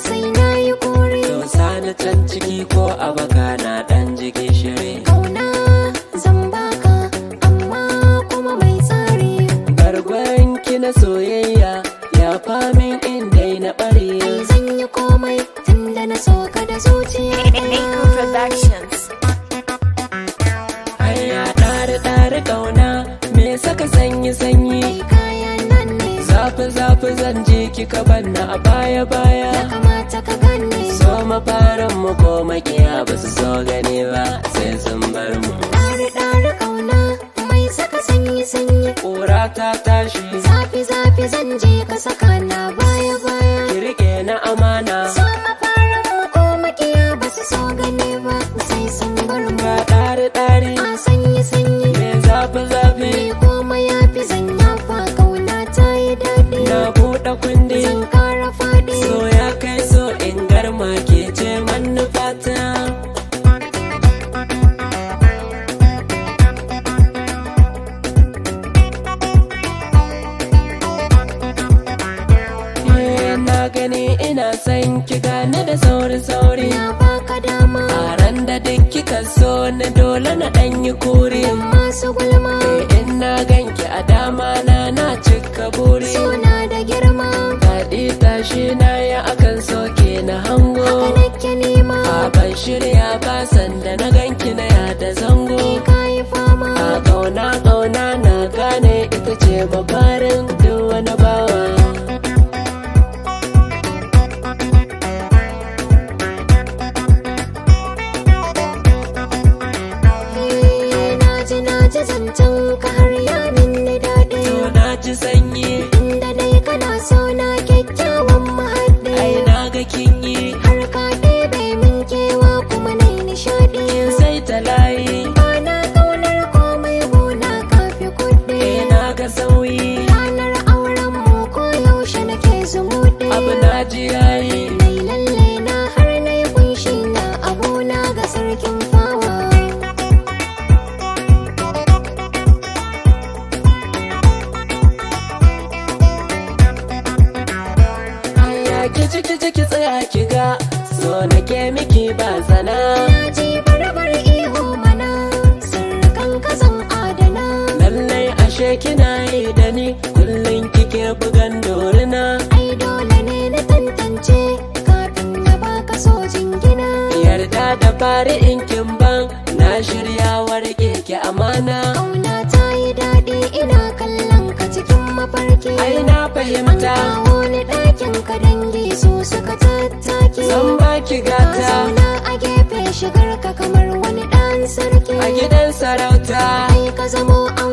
sai na yi kore. To sani can ciki ko a baka na dan jige shiri. Kauna zan baka amma kuma mai tsari. Bargon ki na soyayya ya famin inda na bare. Ai zan yi komai tunda na so ka da zuciya. Echo Productions. Hayya ɗari ƙauna me saka sanyi sanyi. Ai kayan nan ne Zafi zan je kika banna a baya baya. ya kamata ka gane. So mafarin mu ko makiya ba su so gane ba sai sun bar mu. Ɗari ƙauna mai saka sanyi sanyi. Ƙura ta tashi Zafi zan je ka saka na baya baya. ki riƙe na amana. So mafarin mu ko makiya ba su so gane ba sai sun bar mu. Ga ɗari A sanyi sanyi me zafi ni kuma ya fi zan yafa kauna ta yi daɗi. na buɗe kundi. Zan kara faɗi. So ya kai so in garma ke ce manufata. Na gani ina son ki gane da sauri Na baka dama a ran da duk kika so na dole na ɗan yi kuri. masu gulma. In na ganki a dama na cika buri. Suna da girma Daɗi tashi na ya akan soke na hango. haka nake nema. A ban shirya ba sanda na ganki na yada zango. Ka yi fama A ƙauna na gane ita ce mafarin duk wani bawa. na ji zancen ka har ya minni daɗi. To na ji sanyi Inda dai kana so na kyakkyawan mahaɗi. ai na ga kin yi Har ka ɗebe min kewa kuma na yi nishaɗi. sai ta layi. Bana ƙaunar komai gona kafi kuɗi. Na ga sauyi Ranar auren mu ko yaushe nake zumuɗi. abu na ji yayi. Nai lalle na har na yi kunshi na abuna ga sarkin fawa. Ya ki tsaya ki ga so nake miki ba zana. Na ji barbar ihu mana sirrikan ka zan adana. Lallai ashe kina yi da ni kullum kike bugan dorina. Ai dole ne na tantance kafin na baka so jingina. Yarda da fari in kin ban na shirya warke ki amana. Kauna ta yi daɗi ina kallon ka cikin mafarki. Ai na fahimta Kawo ni ɗakin ka dangi su suka tattaki. zan baki Ka gata zauna a gefe shigar ka kamar wani ɗan sarki. a gidan sarauta. Ai ka zamo an